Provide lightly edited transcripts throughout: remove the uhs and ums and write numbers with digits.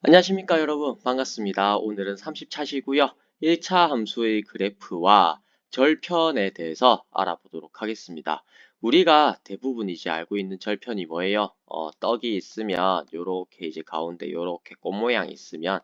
안녕하십니까 여러분, 반갑습니다. 오늘은 30차시고요. 1차 함수의 그래프와 절편에 대해서 알아보도록 하겠습니다. 우리가 대부분 이제 알고 있는 절편이 뭐예요? 떡이 있으면 요렇게 이제 가운데 요렇게 꽃 모양이 있으면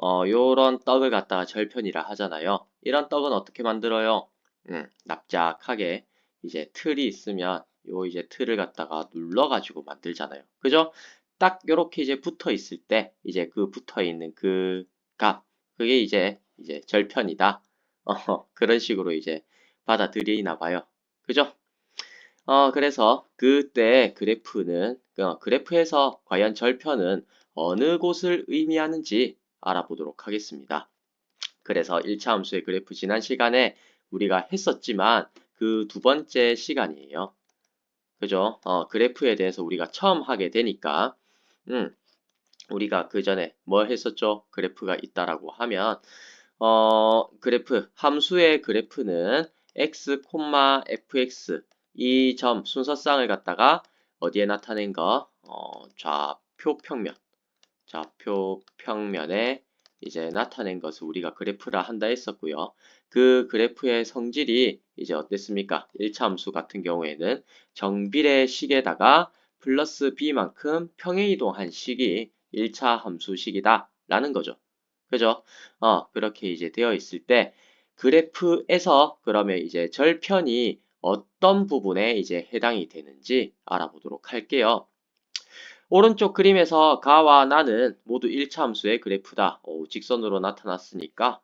요런 떡을 갖다가 절편이라 하잖아요. 이런 떡은 어떻게 만들어요? 납작하게 이제 틀이 있으면 요 이제 틀을 갖다가 눌러 가지고 만들잖아요. 그죠? 딱 요렇게 이제 붙어 있을 때 이제 그 붙어 있는 그 값, 그게 이제 절편이다. 그런 식으로 이제 받아들이나 봐요. 그죠? 그래서 그때 그래프는 그래프에서 과연 절편은 어느 곳을 의미하는지 알아보도록 하겠습니다. 그래서 1차 함수의 그래프 지난 시간에 우리가 했었지만 그 두 번째 시간이에요. 그죠? 그래프에 대해서 우리가 처음 하게 되니까 음, 우리가 그 전에 뭘 했었죠? 그래프가 있다라고 하면 그래프 함수의 그래프는 x, fx 이 점 순서쌍을 갖다가 어디에 나타낸 거? 좌표 평면. 좌표 평면에 이제 나타낸 것을 우리가 그래프라 한다 했었고요. 그 그래프의 성질이 이제 어땠습니까? 1차 함수 같은 경우에는 정비례 식에다가 플러스 b만큼 평행이동한 식이 1차 함수식이다 라는 거죠. 그죠? 그렇게 이제 되어 있을 때 그래프에서 그러면 이제 절편이 어떤 부분에 이제 해당이 되는지 알아보도록 할게요. 오른쪽 그림에서 가와 나는 모두 1차 함수의 그래프다. 직선으로 나타났으니까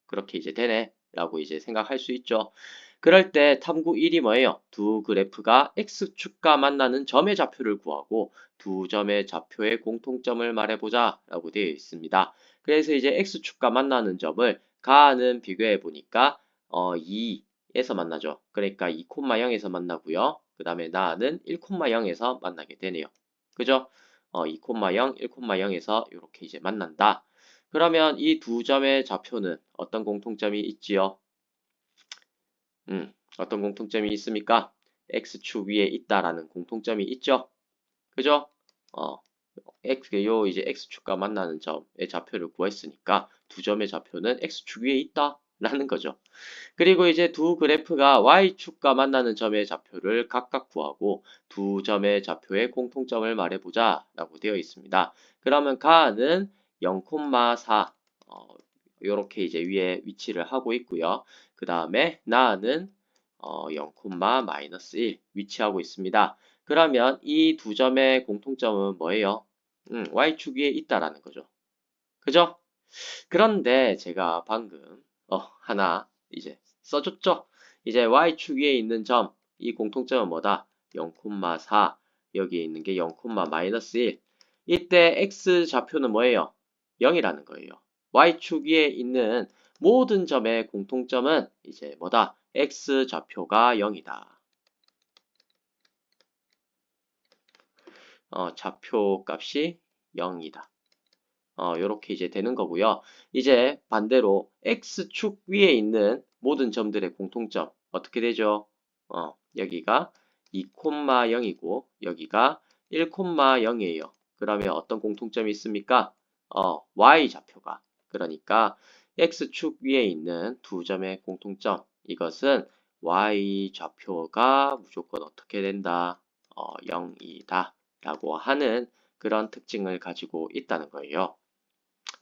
그렇게 이제 되네 라고 이제 생각할 수 있죠. 그럴 때 탐구 1이 뭐예요? 두 그래프가 x축과 만나는 점의 좌표를 구하고 두 점의 좌표의 공통점을 말해보자 라고 되어 있습니다. 그래서 이제 x축과 만나는 점을 가는 비교해 보니까 2에서 만나죠. 그러니까 2,0에서 만나고요. 그 다음에 나는 1,0에서 만나게 되네요. 그죠? 2,0, 1,0에서 이렇게 이제 만난다. 그러면 이 두 점의 좌표는 어떤 공통점이 있지요? 어떤 공통점이 있습니까? x축 위에 있다라는 공통점이 있죠? 그죠? 어, 요 이제 x축과 만나는 점의 좌표를 구했으니까 두 점의 좌표는 x축 위에 있다 라는 거죠. 그리고 이제 두 그래프가 y축과 만나는 점의 좌표를 각각 구하고 두 점의 좌표의 공통점을 말해보자 라고 되어 있습니다. 그러면 가는 0,4 이렇게 이제 위에 위치를 하고 있고요. 그 다음에 나는 0,-1 위치하고 있습니다. 그러면 이 두 점의 공통점은 뭐예요? y축 위에 있다라는 거죠. 그죠? 그런데 제가 방금 하나 이제 써줬죠? 이제 y축 위에 있는 점, 이 공통점은 뭐다? 0,4 여기에 있는 게 0,-1 이때 x 좌표는 뭐예요? 0이라는 거예요. y축 위에 있는 모든 점의 공통점은 이제 뭐다? x 좌표가 0이다. 좌표 값이 0이다. 요렇게 이제 되는 거고요. 이제 반대로 x축 위에 있는 모든 점들의 공통점 어떻게 되죠? 여기가 2,0이고 여기가 1,0이에요. 그러면 어떤 공통점이 있습니까? y 좌표가. 그러니까 x축 위에 있는 두 점의 공통점 이것은 y 좌표가 무조건 어떻게 된다? 0이다. 라고 하는 그런 특징을 가지고 있다는 거예요.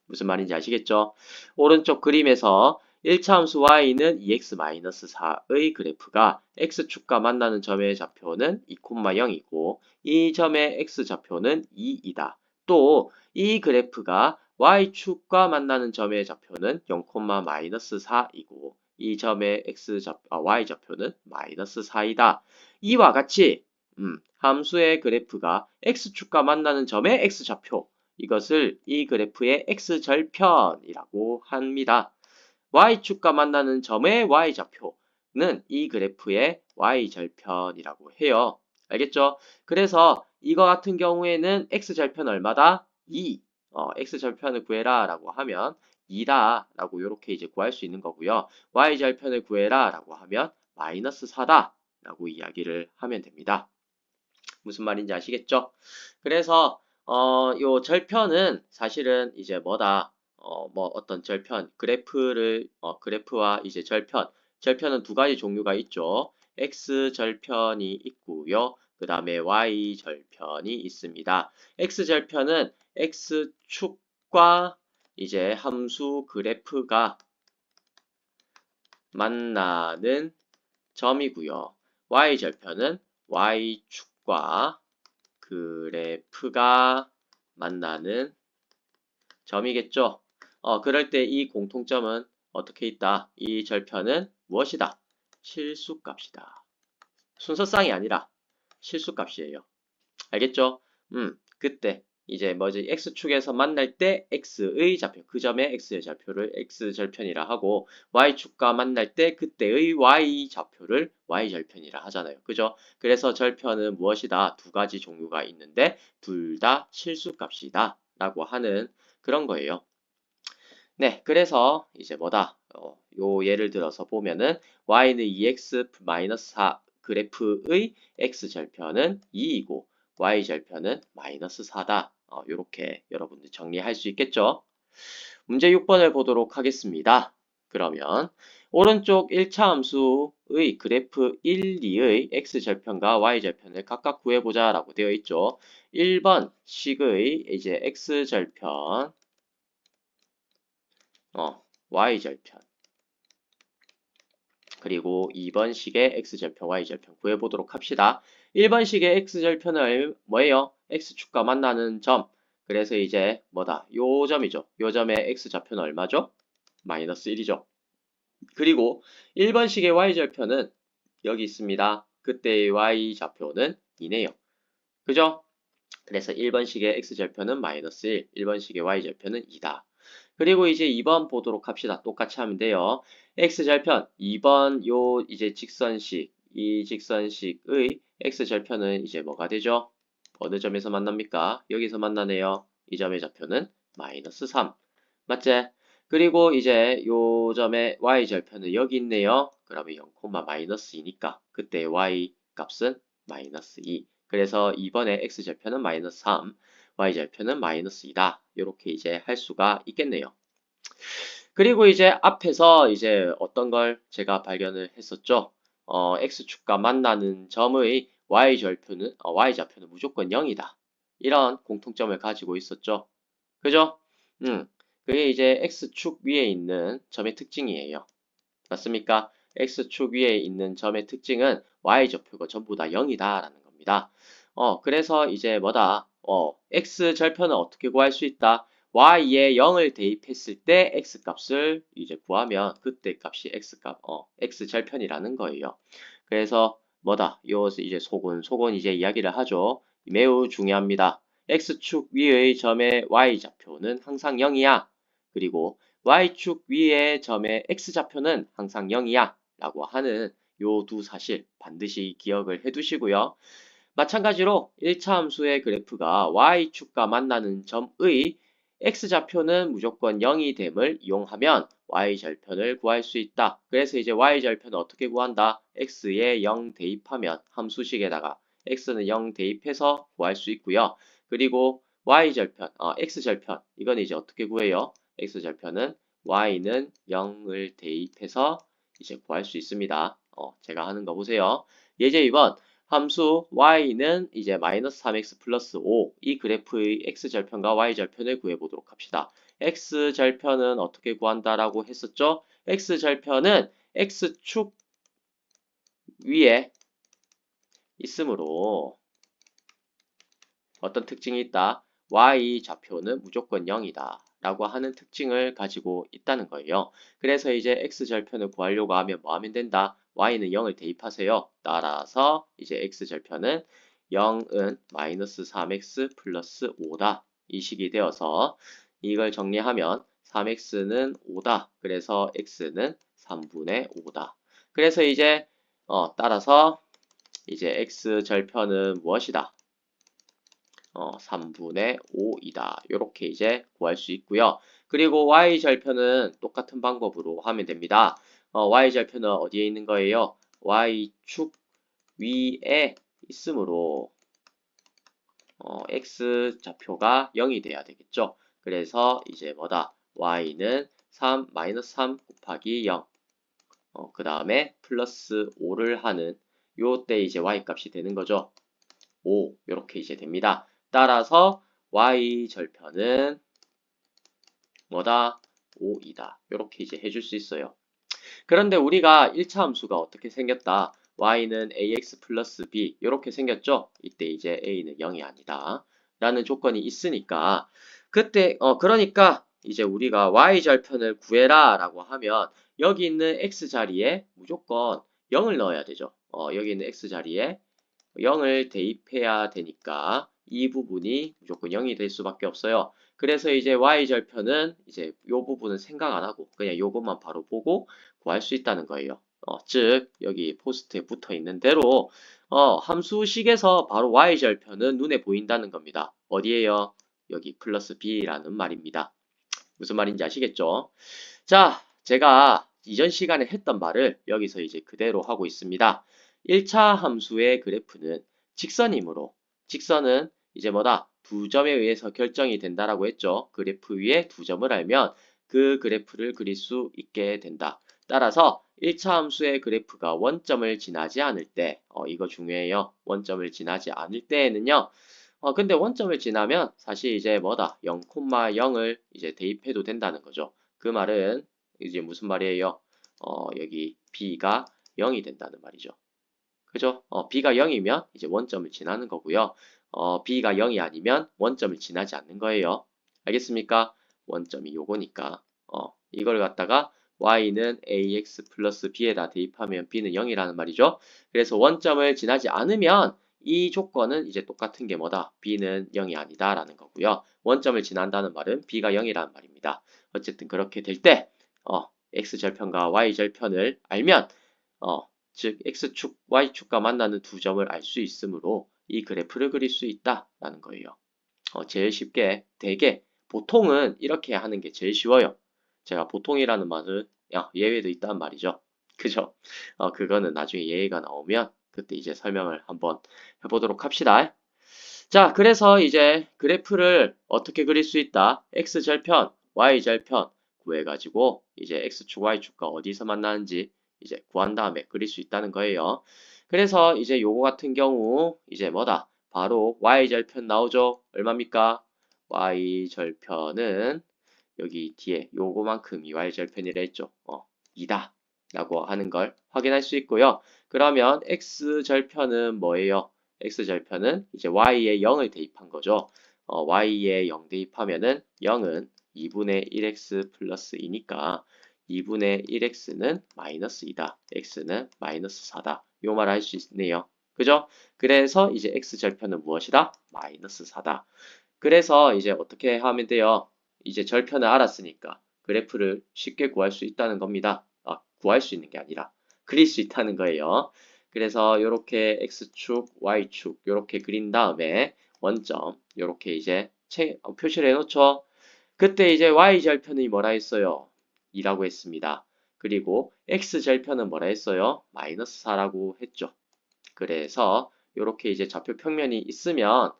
무슨 말인지 아시겠죠? 오른쪽 그림에서 1차 함수 y는 2x-4의 그래프가 x축과 만나는 점의 좌표는 2,0이고 이 점의 x좌표는 2이다. 또 이 그래프가 y축과 만나는 점의 좌표는 0,-4이고 이 점의 y좌표는 -4이다. 이와 같이 함수의 그래프가 x축과 만나는 점의 x좌표 이것을 이 그래프의 x절편이라고 합니다. y축과 만나는 점의 y좌표는 이 그래프의 y절편이라고 해요. 알겠죠? 그래서 이거 같은 경우에는 x절편 얼마다? 2. x절편을 구해라 라고 하면 2다 라고 이렇게 이제 구할 수 있는 거고요. y절편을 구해라 라고 하면 -4다 라고 이야기를 하면 됩니다. 무슨 말인지 아시겠죠? 그래서 요 절편은 사실은 이제 뭐다? 뭐 어떤 절편, 그래프와 이제 절편은 두 가지 종류가 있죠. X 절편이 있고요. 그 다음에 Y 절편이 있습니다. X 절편은 X축과 이제 함수 그래프가 만나는 점이고요. Y 절편은 Y축과 그래프가 만나는 점이겠죠. 그럴 때 이 공통점은 어떻게 있다? 이 절편은 무엇이다? 실수값이다. 순서쌍이 아니라 실수값이에요. 알겠죠? 그때 이제 뭐지? x축에서 만날 때 x의 좌표, 그 점의 x의 좌표를 x절편이라 하고 y축과 만날 때 그때의 y 좌표를 y절편이라 하잖아요. 그죠? 그래서 절편은 무엇이다? 두 가지 종류가 있는데 둘 다 실수값이다 라고 하는 그런 거예요. 네, 그래서 이제 뭐다? 요 예를 들어서 보면은 y는 2x-4 그래프의 x절편은 2이고 y절편은 -4다. 요렇게 여러분들 정리할 수 있겠죠? 문제 6번을 보도록 하겠습니다. 그러면 오른쪽 1차 함수의 그래프 1, 2의 x절편과 y절편을 각각 구해보자 라고 되어 있죠. 1번 식의 이제 x절편 y절편 그리고 2번 식의 x절편, y절편 구해보도록 합시다. 1번 식의 x절편은 뭐예요? x축과 만나는 점. 그래서 이제 뭐다? 요 점이죠. 요 점의 x좌표는 얼마죠? -1이죠. 그리고 1번 식의 y절편은 여기 있습니다. 그때의 y좌표는 2네요. 그죠? 그래서 1번 식의 x절편은 -1, 1번 식의 y절편은 2다. 그리고 이제 2번 보도록 합시다. 똑같이 하면 돼요. x절편 2번 요 이제 직선식 이 직선식의 x절편은 이제 뭐가 되죠? 어느 점에서 만납니까? 여기서 만나네요. 이 점의 좌표는 -3. 맞지? 그리고 이제 요 점의 y절편은 여기 있네요. 그러면 0,-2니까 그때 y 값은 -2. 그래서 이번에 x절편은 -3, y절편은 -2다. 이렇게 이제 할 수가 있겠네요. 그리고 이제 앞에서 이제 어떤 걸 제가 발견을 했었죠. x축과 만나는 점의 y좌표는 무조건 0이다. 이런 공통점을 가지고 있었죠. 그죠? 그게 이제 x축 위에 있는 점의 특징이에요. 맞습니까? x축 위에 있는 점의 특징은 y좌표가 전부 다 0이다라는 겁니다. 그래서 이제 뭐다? x절편은 어떻게 구할 수 있다? y에 0을 대입했을 때 x값을 이제 구하면 그때 값이 x절편이라는 거예요. 그래서 뭐다? 요 이제 소곤 이제 이야기를 하죠. 매우 중요합니다. x축 위의 점의 y좌표는 항상 0이야. 그리고 y축 위의 점의 x좌표는 항상 0이야 라고 하는 요 두 사실 반드시 기억을 해두시고요. 마찬가지로 1차 함수의 그래프가 y축과 만나는 점의 x좌표는 무조건 0이 됨을 이용하면 y절편을 구할 수 있다. 그래서 이제 y절편을 어떻게 구한다? x에 0 대입하면 함수식에다가 x는 0 대입해서 구할 수 있고요. 그리고 x절편 이건 이제 어떻게 구해요? x절편은 y는 0을 대입해서 이제 구할 수 있습니다. 제가 하는 거 보세요. 예제 2번 함수 y는 이제 -3x 플러스 5 이 그래프의 x절편과 y절편을 구해보도록 합시다. x절편은 어떻게 구한다라고 했었죠? x절편은 x축 위에 있으므로 어떤 특징이 있다? y좌표는 무조건 0이다 라고 하는 특징을 가지고 있다는 거예요. 그래서 이제 x절편을 구하려고 하면 뭐 하면 된다? y는 0을 대입하세요. 따라서 이제 x절편은 0은 -3x 플러스 5다. 이 식이 되어서 이걸 정리하면 3x는 5다. 그래서 x는 3분의 5다. 그래서 이제 따라서 이제 x절편은 무엇이다? 3분의 5이다. 이렇게 이제 구할 수 있고요. 그리고 y절편은 똑같은 방법으로 하면 됩니다. y절편은 어디에 있는 거예요? y축 위에 있으므로 x 좌표가 0이 돼야 되겠죠. 그래서 이제 뭐다? y는 3, 마이너스 3 곱하기 0. 그 다음에 플러스 5를 하는 요때 이제 y 값이 되는 거죠. 5 이렇게 이제 됩니다. 따라서 y 절편은 뭐다? 5이다. 이렇게 이제 해줄 수 있어요. 그런데 우리가 1차 함수가 어떻게 생겼다? y는 ax 플러스 b 이렇게 생겼죠? 이때 이제 a는 0이 아니다. 라는 조건이 있으니까 그때 그러니까 이제 우리가 y 절편을 구해라 라고 하면 여기 있는 x 자리에 무조건 0을 넣어야 되죠. 여기 있는 x 자리에 0을 대입해야 되니까 이 부분이 무조건 0이 될 수밖에 없어요. 그래서 이제 y절편은 이제 요 부분은 생각 안 하고 그냥 요것만 바로 보고 구할 수 있다는 거예요. 즉 여기 포스트에 붙어 있는 대로 함수식에서 바로 y절편은 눈에 보인다는 겁니다. 어디에요? 여기 플러스 b라는 말입니다. 무슨 말인지 아시겠죠? 자, 제가 이전 시간에 했던 말을 여기서 이제 그대로 하고 있습니다. 1차 함수의 그래프는 직선이므로 직선은 이제 뭐다? 두 점에 의해서 결정이 된다라고 했죠. 그래프 위에 두 점을 알면 그 그래프를 그릴 수 있게 된다. 따라서 1차 함수의 그래프가 원점을 지나지 않을 때, 이거 중요해요. 원점을 지나지 않을 때에는요. 근데 원점을 지나면 사실 이제 뭐다? 0,0을 이제 대입해도 된다는 거죠. 그 말은 이제 무슨 말이에요? 여기 b가 0이 된다는 말이죠. 그죠? b가 0이면 이제 원점을 지나는 거고요. b가 0이 아니면 원점을 지나지 않는 거예요. 알겠습니까? 원점이 요거니까. 이걸 갖다가 y는 ax 플러스 b에다 대입하면 b는 0이라는 말이죠. 그래서 원점을 지나지 않으면 이 조건은 이제 똑같은 게 뭐다? b는 0이 아니다 라는 거고요. 원점을 지난다는 말은 b가 0이라는 말입니다. 어쨌든 그렇게 될 때 x절편과 y절편을 알면 즉 x축, y축과 만나는 두 점을 알 수 있으므로 이 그래프를 그릴 수 있다라는 거예요. 제일 쉽게 되게 보통은 이렇게 하는 게 제일 쉬워요. 제가 보통이라는 말은 예외도 있단 말이죠. 그죠? 그거는 나중에 예외가 나오면 그때 이제 설명을 한번 해보도록 합시다. 자, 그래서 이제 그래프를 어떻게 그릴 수 있다? x절편, y절편 구해가지고 이제 x축, y축과 어디서 만나는지 이제 구한 다음에 그릴 수 있다는 거예요. 그래서 이제 요거 같은 경우 이제 뭐다? 바로 y절편 나오죠? 얼마입니까? y절편은 여기 뒤에 요거만큼이 y절편이라 했죠. 2다 라고 하는 걸 확인할 수 있고요. 그러면 x절편은 뭐예요? x절편은 이제 y에 0을 대입한 거죠. y에 0 대입하면은 0은 2분의 1x 플러스 2니까 2분의 1x는 마이너스 2다. x는 마이너스 4다. 요 말 할 수 있네요. 그죠? 그래서 이제 x절편은 무엇이다? 마이너스 4다. 그래서 이제 어떻게 하면 돼요? 이제 절편을 알았으니까 그래프를 쉽게 구할 수 있다는 겁니다. 구할 수 있는 게 아니라 그릴 수 있다는 거예요. 그래서 이렇게 x축, y축 이렇게 그린 다음에 원점 이렇게 이제 표시를 해놓죠. 그때 이제 y절편이 뭐라 했어요? 2라고 했습니다. 그리고 x절편은 뭐라 했어요? 마이너스 4라고 했죠. 그래서 이렇게 이제 좌표 평면이 있으면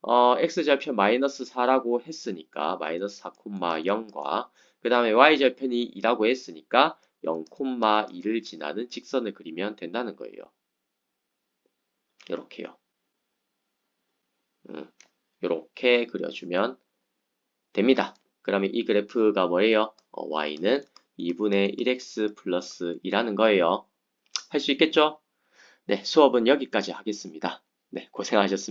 x절편 마이너스 4라고 했으니까 마이너스 4,0과 그 다음에 y절편이 2라고 했으니까 0,2를 지나는 직선을 그리면 된다는 거예요. 이렇게요. 이렇게 그려주면 됩니다. 그러면 이 그래프가 뭐예요? y는 2분의 1x 플러스 2라는 거예요. 할 수 있겠죠? 네, 수업은 여기까지 하겠습니다. 네, 고생하셨습니다.